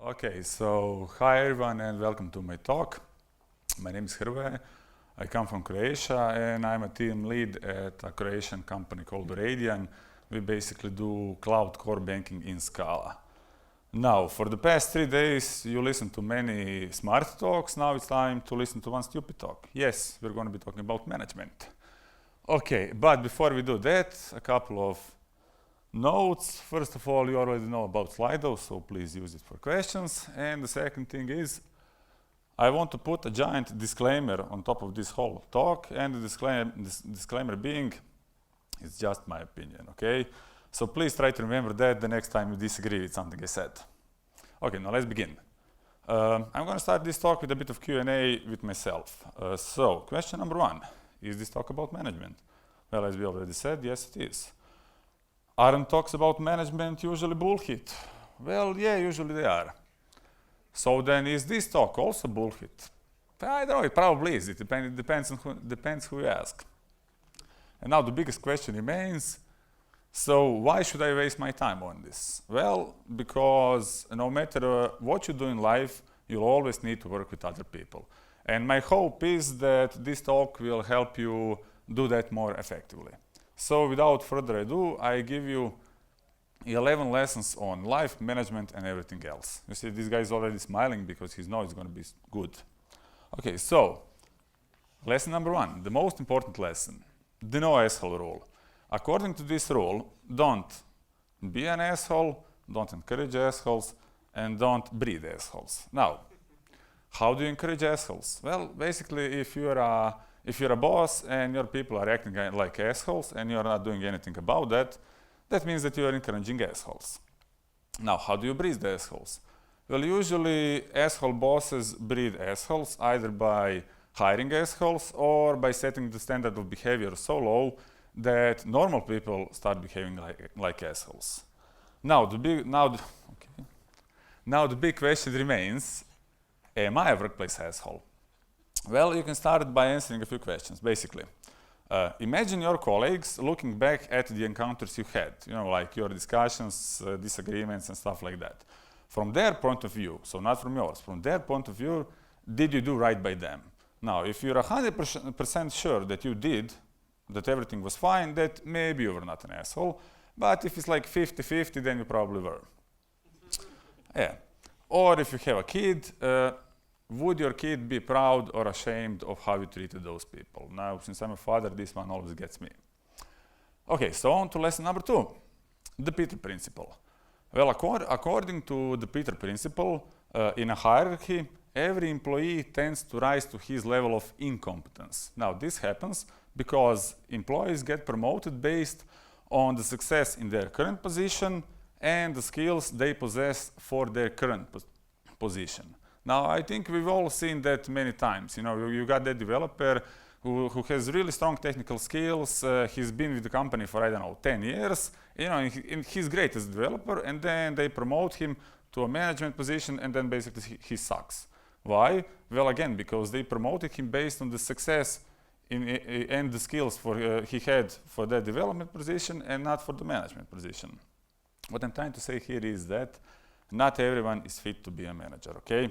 Okay, so hi everyone and welcome to my talk. My name is Hrvoje. I come from Croatia and I'm a team lead at a Croatian company called Radian. We basically do cloud core banking in Scala. Now, for the past 3 days, you listened to many smart talks. Now it's time to listen to one stupid talk. Yes, we're going to be talking about management. Okay, but before we do that, a couple of notes. First of all, you already know about Slido, so please use it for questions. And the second thing is, I want to put a giant disclaimer on top of this whole talk, and the disclaimer being, it's just my opinion, okay? So please try to remember that the next time you disagree with something I said. Okay, now let's begin. I'm going to start this talk with a bit of Q&A with myself. So, question number 1, is this talk about management? Well, as we already said, yes it is. Aren't talks about management usually bullshit? Well, yeah, usually they are. So then is this talk also bullshit? I don't know, it probably is. It depends who you ask. And now the biggest question remains, so why should I waste my time on this? Well, because no matter what you do in life, you'll always need to work with other people. And my hope is that this talk will help you do that more effectively. So without further ado, I give you 11 lessons on life, management and everything else. You see, this guy is already smiling because he knows it's going to be good. Okay, so lesson number 1, the most important lesson, the no asshole rule. According to this rule, don't be an asshole, don't encourage assholes, and don't breed assholes. Now, how do you encourage assholes? Well, basically, if you're a boss and your people are acting like assholes and you're not doing anything about that, that means that you are encouraging assholes. Now, how do you breed the assholes? Well, usually asshole bosses breed assholes either by hiring assholes or by setting the standard of behavior so low that normal people start behaving like assholes. Now, the big question remains, am I a workplace asshole? Well, you can start by answering a few questions, basically. Imagine your colleagues looking back at the encounters you had, like your discussions, disagreements and stuff like that. From their point of view, so not from yours, from their point of view, did you do right by them? Now, if you're 100% sure that you did, that everything was fine, that maybe you were not an asshole, but if it's like 50-50, then you probably were. Yeah. Or if you have a kid, would your kid be proud or ashamed of how you treated those people? Now, since I'm a father, this one always gets me. Okay, so on to lesson number 2, the Peter Principle. Well, according to the Peter Principle, in a hierarchy, every employee tends to rise to his level of incompetence. Now, this happens because employees get promoted based on the success in their current position and the skills they possess for their current position. Now, I think we've all seen that many times. You got that developer who has really strong technical skills. He's been with the company for, 10 years. And he's great as a developer, and then they promote him to a management position, and then basically he sucks. Why? Well, again, because they promoted him based on the success and the skills he had for that development position and not for the management position. What I'm trying to say here is that not everyone is fit to be a manager, okay?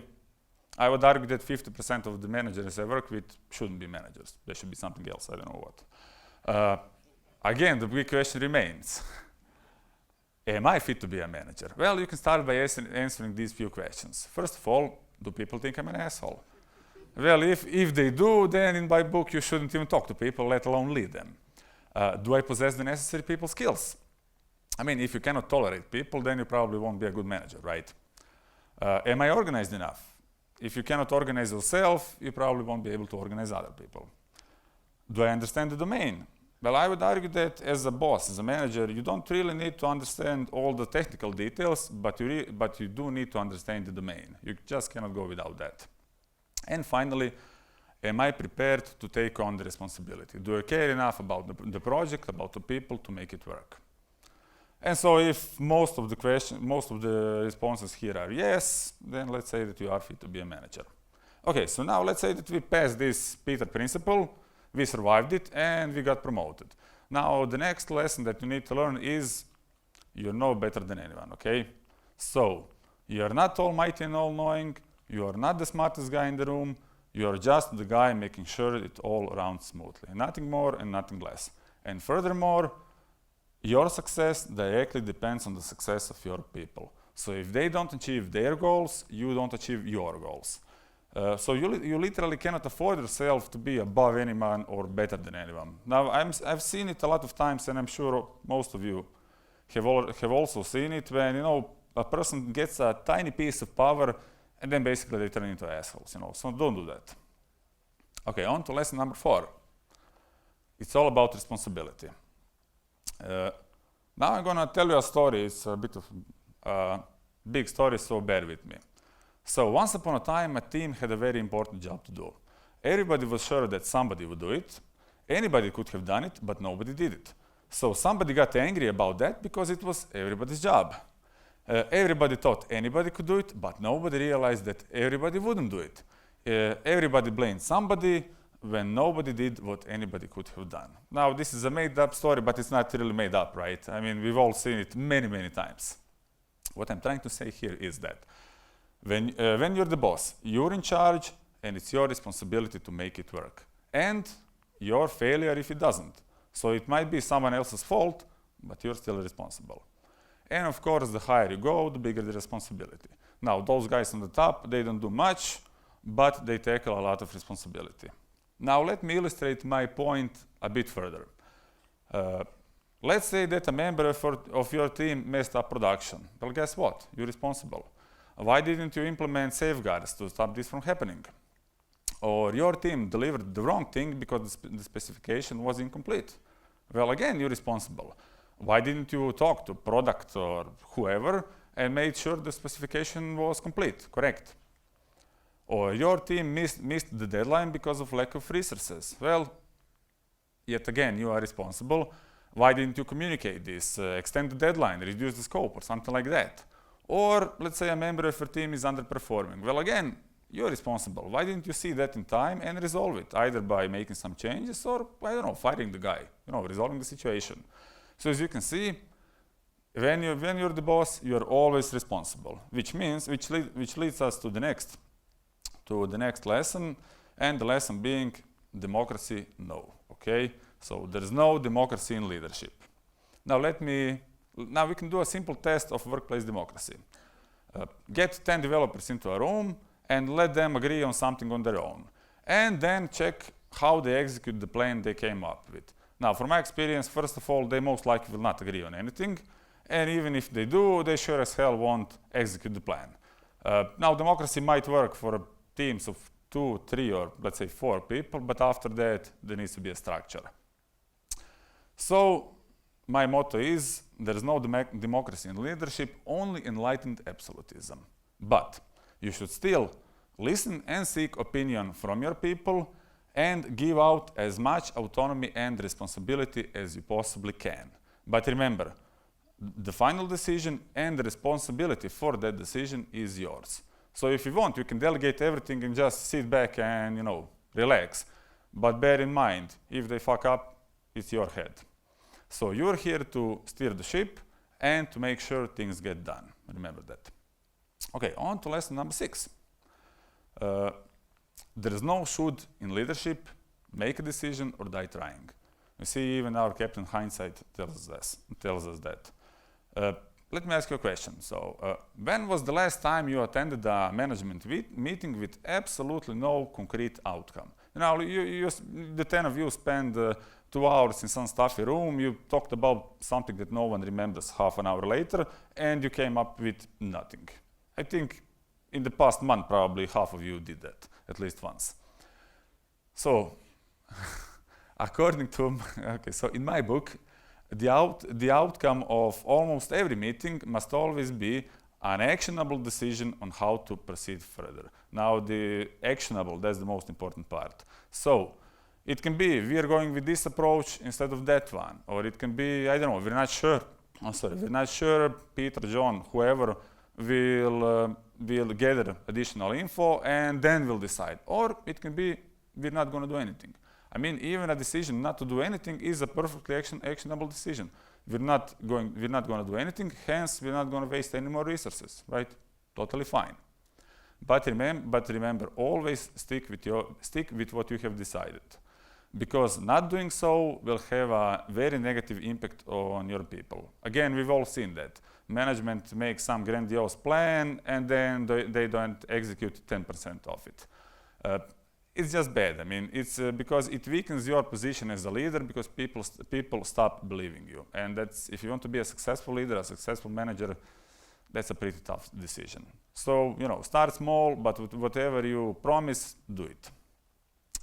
I would argue that 50% of the managers I work with shouldn't be managers. They should be something else, I don't know what. Again, the big question remains, am I fit to be a manager? Well, you can start by answering these few questions. First of all, do people think I'm an asshole? Well, if they do, then in my book you shouldn't even talk to people, let alone lead them. Do I possess the necessary people skills? I mean, if you cannot tolerate people, then you probably won't be a good manager, right? Am I organized enough? If you cannot organize yourself, you probably won't be able to organize other people. Do I understand the domain? Well, I would argue that as a boss, as a manager, you don't really need to understand all the technical details, but you do need to understand the domain. You just cannot go without that. And finally, am I prepared to take on the responsibility? Do I care enough about the project, about the people to make it work? And so if most of the responses here are yes, then let's say that you are fit to be a manager. Okay, so now let's say that we passed this Peter Principle, we survived it, and we got promoted. Now the next lesson that you need to learn is you know better than anyone, okay? So You are not almighty and all-knowing. You are not the smartest guy in the room. You are just the guy making sure it all runs smoothly. Nothing more and nothing less. And furthermore, your success directly depends on the success of your people. So if they don't achieve their goals, you don't achieve your goals. So you literally cannot afford yourself to be above anyone or better than anyone. Now, I've seen it a lot of times, and I'm sure most of you have also seen it, when a person gets a tiny piece of power, and then basically they turn into assholes. So don't do that. Okay, on to lesson number 4. It's all about responsibility. Now I'm gonna tell you a story. It's a bit of a big story, so bear with me. So once upon a time, a team had a very important job to do. Everybody was sure that somebody would do it. Anybody could have done it, but nobody did it. So somebody got angry about that because it was everybody's job. Everybody thought anybody could do it, but nobody realized that everybody wouldn't do it. Everybody blamed somebody when nobody did what anybody could have done. Now, this is a made-up story, but it's not really made up, right? I mean, we've all seen it many, many times. What I'm trying to say here is that when you're the boss, you're in charge, and it's your responsibility to make it work. And your failure if it doesn't. So it might be someone else's fault, but you're still responsible. And of course, the higher you go, the bigger the responsibility. Now, those guys on the top, they don't do much, but they tackle a lot of responsibility. Now, let me illustrate my point a bit further. Let's say that a member of your team messed up production. Well, guess what? You're responsible. Why didn't you implement safeguards to stop this from happening? Or your team delivered the wrong thing because the specification was incomplete. Well, again, you're responsible. Why didn't you talk to product or whoever and made sure the specification was complete, correct? Or your team missed the deadline because of lack of resources. Well, yet again, you are responsible. Why didn't you communicate this, extend the deadline, reduce the scope, or something like that? Or let's say a member of your team is underperforming. Well, again, you're responsible. Why didn't you see that in time and resolve it, either by making some changes or, I don't know, firing the guy, resolving the situation. So as you can see, when you're the boss, you're always responsible, which leads us to the next lesson, and the lesson being democracy, no. Okay, so there's no democracy in leadership. Now we can do a simple test of workplace democracy. Get 10 developers into a room and let them agree on something on their own, and then check how they execute the plan they came up with. Now, from my experience, first of all, they most likely will not agree on anything, and even if they do, they sure as hell won't execute the plan. Now, democracy might work for teams of 2, 3, or let's say 4 people, but after that, there needs to be a structure. So, my motto is, there is no democracy in leadership, only enlightened absolutism. But you should still listen and seek opinion from your people and give out as much autonomy and responsibility as you possibly can. But remember, the final decision and the responsibility for that decision is yours. So if you want, you can delegate everything and just sit back and, relax. But bear in mind, if they fuck up, it's your head. So you're here to steer the ship and to make sure things get done. Remember that. Okay, on to lesson number 6. There is no should in leadership, make a decision or die trying. You see, even our Captain Hindsight tells us that. Let me ask you a question. So, when was the last time you attended a management meeting with absolutely no concrete outcome? The 10 of you spend 2 hours in some stuffy room, you talked about something that no one remembers half an hour later, and you came up with nothing. I think in the past month, probably half of you did that, at least once. So, according to, so in my book, the outcome of almost every meeting must always be an actionable decision on how to proceed further. Now, the actionable, that's the most important part. So, it can be, we are going with this approach instead of that one. Or it can be, I don't know, we're not sure, Peter, John, whoever will gather additional info and then we'll decide. Or it can be, we're not going to do anything. I mean, even a decision not to do anything is a perfectly actionable decision. We're not going to do anything, hence we're not going to waste any more resources, right? Totally fine. But remember, always stick with what you have decided, because not doing so will have a very negative impact on your people. Again, we've all seen that. Management makes some grandiose plan and then they don't execute 10% of it. It's just bad. I mean, it's because it weakens your position as a leader, because people stop believing you. And that's, if you want to be a successful leader, a successful manager, that's a pretty tough decision. So, start small, but with whatever you promise, do it.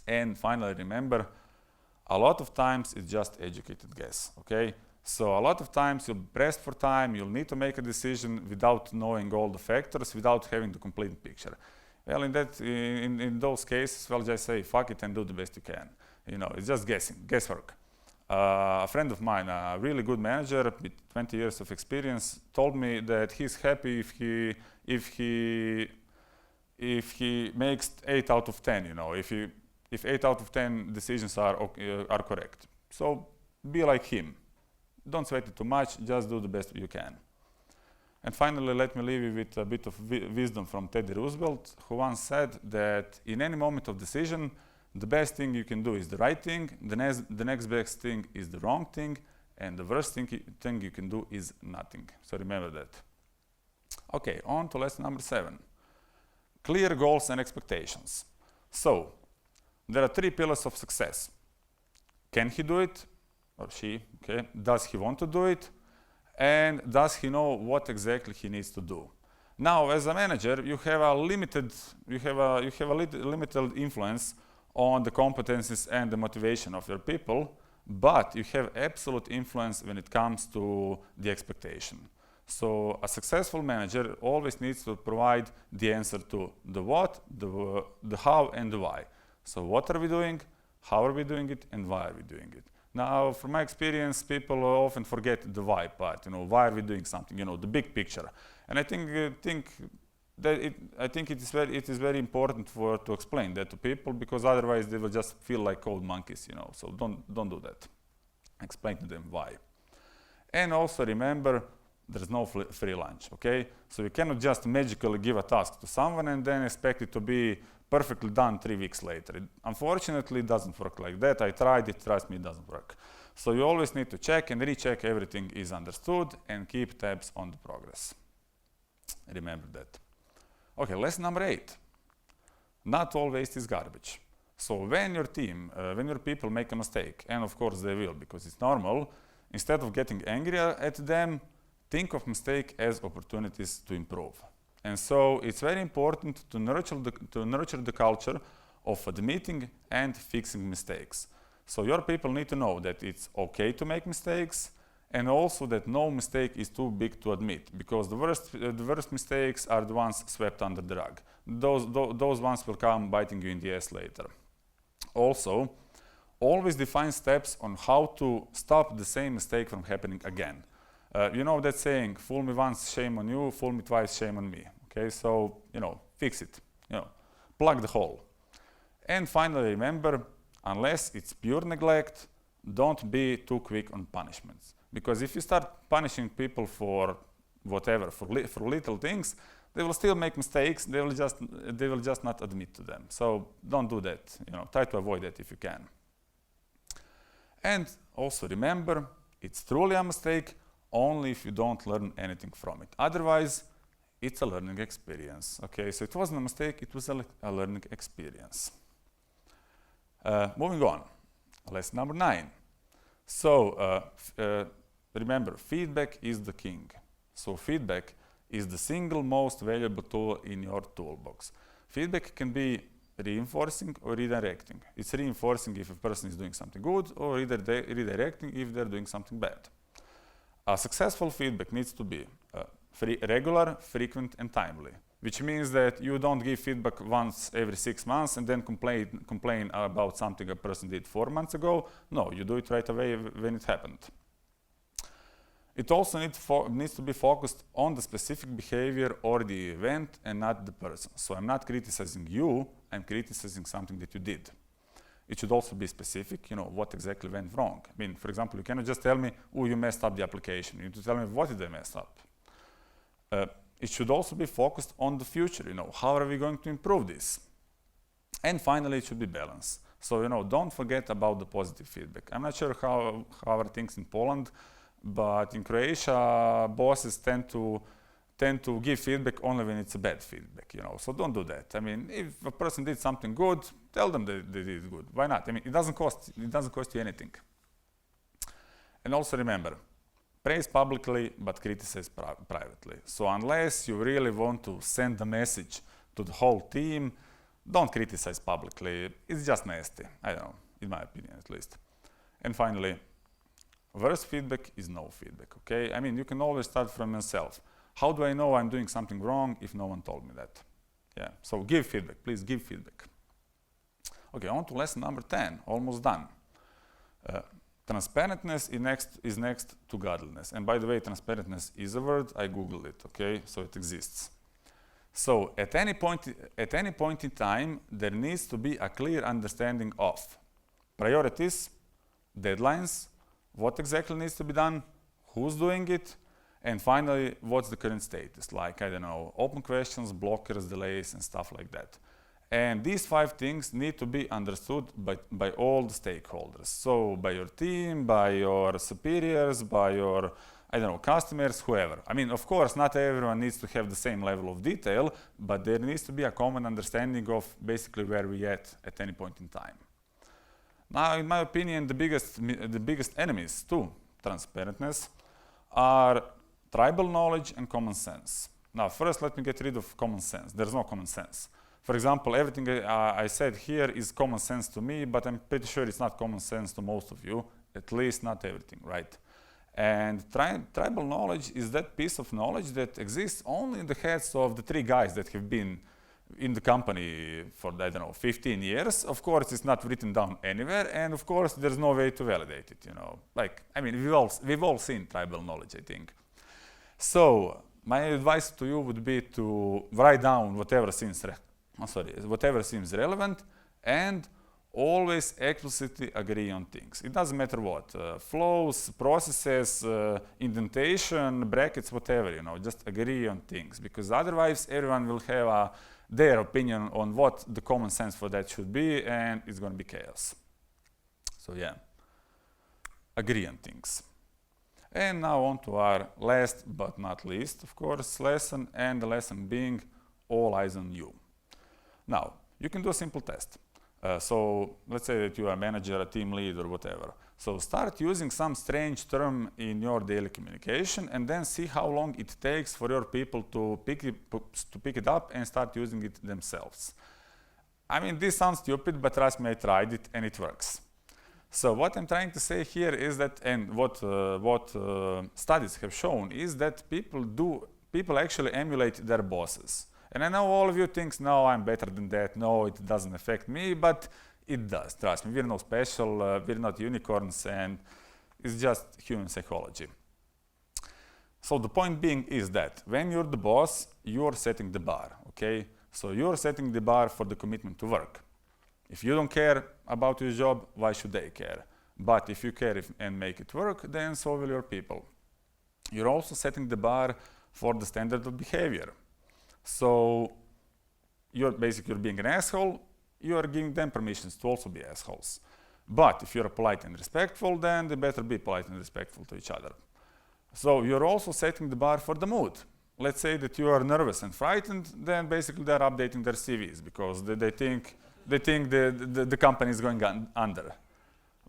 And finally, remember, a lot of times it's just educated guess, okay? So a lot of times you'll be pressed for time, you'll need to make a decision without knowing all the factors, without having the complete picture. Well, in those cases, well, just say fuck it and do the best you can. It's just guesswork. A friend of mine, a really good manager with 20 years of experience, told me that he's happy if he makes 8 out of 10. If 8 out of 10 decisions are correct. So be like him. Don't sweat it too much, just do the best you can. And finally, let me leave you with a bit of wisdom from Teddy Roosevelt, who once said that in any moment of decision, the best thing you can do is the right thing, the next best thing is the wrong thing, and the worst thing you can do is nothing. So remember that. Okay, on to lesson number 7. Clear goals and expectations. So, there are 3 pillars of success. Can he do it? Or she, okay? Does he want to do it? And does he know what exactly he needs to do? Now, as a manager, you have a limited influence on the competencies and the motivation of your people, but you have absolute influence when it comes to the expectation. So a successful manager always needs to provide the answer to the what, the how, and the why. So what are we doing, how are we doing it, and why are we doing it? Now, from my experience, people often forget the why part. Why are we doing something? The big picture. And I think it is very important to explain that to people, because otherwise they will just feel like cold monkeys. So don't do that. Explain to them why. And also remember, there's no free lunch. Okay? So you cannot just magically give a task to someone and then expect it to be perfectly done 3 weeks later. Unfortunately, it doesn't work like that. I tried it, trust me, it doesn't work. So you always need to check and recheck everything is understood and keep tabs on the progress. Remember that. Okay, lesson number 8. Not all waste is garbage. So when your people make a mistake, and of course they will because it's normal, instead of getting angry at them, think of mistake as opportunities to improve. And so it's very important to nurture the culture of admitting and fixing mistakes. So your people need to know that it's okay to make mistakes, and also that no mistake is too big to admit, because the worst mistakes are the ones swept under the rug. Those ones will come biting you in the ass later. Also, always define steps on how to stop the same mistake from happening again. You know that saying, fool me once, shame on you, fool me twice, shame on me. Okay, so, fix it, plug the hole. And finally, remember, unless it's pure neglect, don't be too quick on punishments. Because if you start punishing people for whatever, for little things, they will still make mistakes, they will just not admit to them. So don't do that, try to avoid that if you can. And also remember, it's truly a mistake only if you don't learn anything from it. Otherwise, it's a learning experience. Okay, so it wasn't a mistake, it was a learning experience. Moving on, lesson number 9. So remember, feedback is the king. So feedback is the single most valuable tool in your toolbox. Feedback can be reinforcing or redirecting. It's reinforcing if a person is doing something good, or redirecting if they're doing something bad. A successful feedback needs to be regular, frequent, and timely, which means that you don't give feedback once every 6 months and then complain about something a person did 4 months ago. No, you do it right away when it happened. It also needs to be focused on the specific behavior or the event and not the person. So I'm not criticizing you, I'm criticizing something that you did. It should also be specific, what exactly went wrong. I mean, for example, you cannot just tell me, oh, you messed up the application. You need to tell me what did I mess up. it should also be focused on the future, how are we going to improve this? And finally, it should be balanced. So, don't forget about the positive feedback. I'm not sure how are things in Poland, but in Croatia, bosses tend to give feedback only when it's a bad feedback, So don't do that. I mean, if a person did something good, tell them they did it good. Why not? I mean, it doesn't cost you anything. And also remember, praise publicly, but criticize privately. So unless you really want to send a message to the whole team, don't criticize publicly. It's just nasty. I don't know, in my opinion at least. And finally, worst feedback is no feedback, okay? I mean, you can always start from yourself. How do I know I'm doing something wrong if no one told me that? Yeah, so give feedback, please give feedback. Okay, on to lesson number 10, almost done. Transparentness is next to godliness. And by the way, transparentness is a word, I googled it, okay? So it exists. So at any point in time, there needs to be a clear understanding of priorities, deadlines, what exactly needs to be done, who's doing it, and finally, what's the current status? Like, I don't know, open questions, blockers, delays, and stuff like that. And these 5 things need to be understood by all the stakeholders. So by your team, by your superiors, by your, customers, whoever. I mean, of course, not everyone needs to have the same level of detail, but there needs to be a common understanding of basically where we at any point in time. Now, in my opinion, the biggest enemies to transparentness are tribal knowledge and common sense. Now, first, let me get rid of common sense. There's no common sense. For example, everything I said here is common sense to me, but I'm pretty sure it's not common sense to most of you, at least not everything, right? And tribal knowledge is that piece of knowledge that exists only in the heads of the 3 guys that have been in the company for, 15 years. Of course, it's not written down anywhere, and of course, there's no way to validate it, we've all seen tribal knowledge, I think. So, my advice to you would be to write down whatever seems relevant, and always explicitly agree on things. It doesn't matter what, flows, processes, indentation, brackets, whatever, just agree on things, because otherwise everyone will have their opinion on what the common sense for that should be, and it's going to be chaos. So yeah, agree on things. And now on to our last but not least, of course, lesson, and the lesson being all eyes on you. Now, you can do a simple test. So let's say that you are a manager, a team lead, or whatever. So start using some strange term in your daily communication, and then see how long it takes for your people to pick it up and start using it themselves. I mean, this sounds stupid, but trust me, I tried it and it works. So what I'm trying to say here is that, and what studies have shown, is that people actually emulate their bosses. And I know all of you think, no, I'm better than that, no, it doesn't affect me, but it does, trust me. We're no special, we're not unicorns, and it's just human psychology. So the point being is that when you're the boss, you're setting the bar, okay? So you're setting the bar for the commitment to work. If you don't care about your job, why should they care? But if you care and make it work, then so will your people. You're also setting the bar for the standard of behavior. So you're being an asshole, you're giving them permissions to also be assholes. But if you're polite and respectful, then they better be polite and respectful to each other. So you're also setting the bar for the mood. Let's say that you are nervous and frightened, then basically they're updating their CVs because they think the company is going under.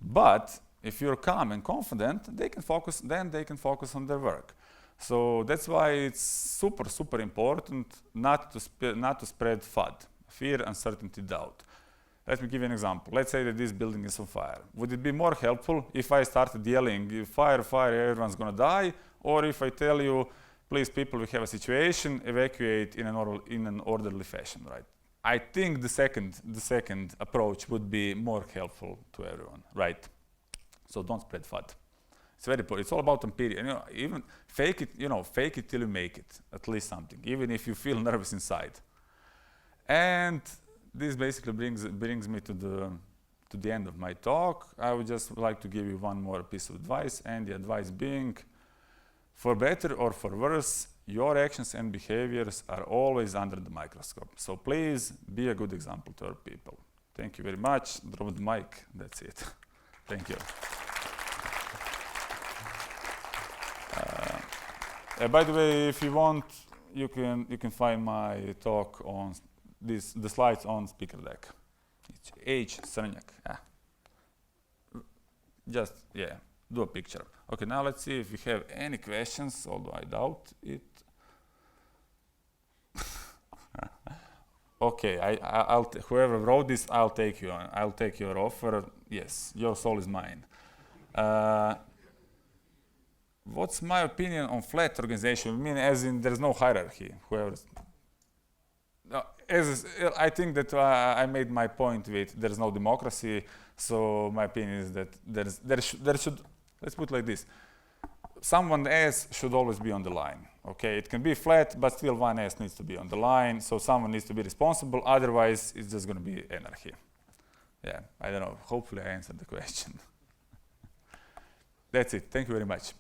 But if you're calm and confident, they can focus on their work. So that's why it's super, super important not to spread FUD, fear, uncertainty, doubt. Let me give you an example. Let's say that this building is on fire. Would it be more helpful if I started yelling, fire, fire, everyone's gonna die? Or if I tell you, please people, we have a situation, evacuate in an orderly fashion, right? I think the second approach would be more helpful to everyone, right? So don't spread FUD. It's very important. It's all about empirical. Even fake it till you make it, at least something, even if you feel nervous inside. And this basically brings me to the end of my talk. I would just like to give you one more piece of advice, and the advice being, for better or for worse, your actions and behaviors are always under the microscope. So please be a good example to our people. Thank you very much. Drop the mic. That's it. Thank you. By the way, if you want, you can find my talk on the slides on speaker deck. It's Hrvoje Crnjak. Just do a picture. Okay, now let's see if we have any questions, although I doubt it. Okay, whoever wrote this, I'll take you on. I'll take your offer. Yes, your soul is mine. What's my opinion on flat organization? I mean, as in there's no hierarchy. I think that I made my point with there's no democracy. So my opinion is that there should, let's put it like this. Someone S should always be on the line. Okay, it can be flat, but still one S needs to be on the line. So someone needs to be responsible. Otherwise, it's just going to be anarchy. Yeah, I don't know. Hopefully, I answered the question. That's it. Thank you very much.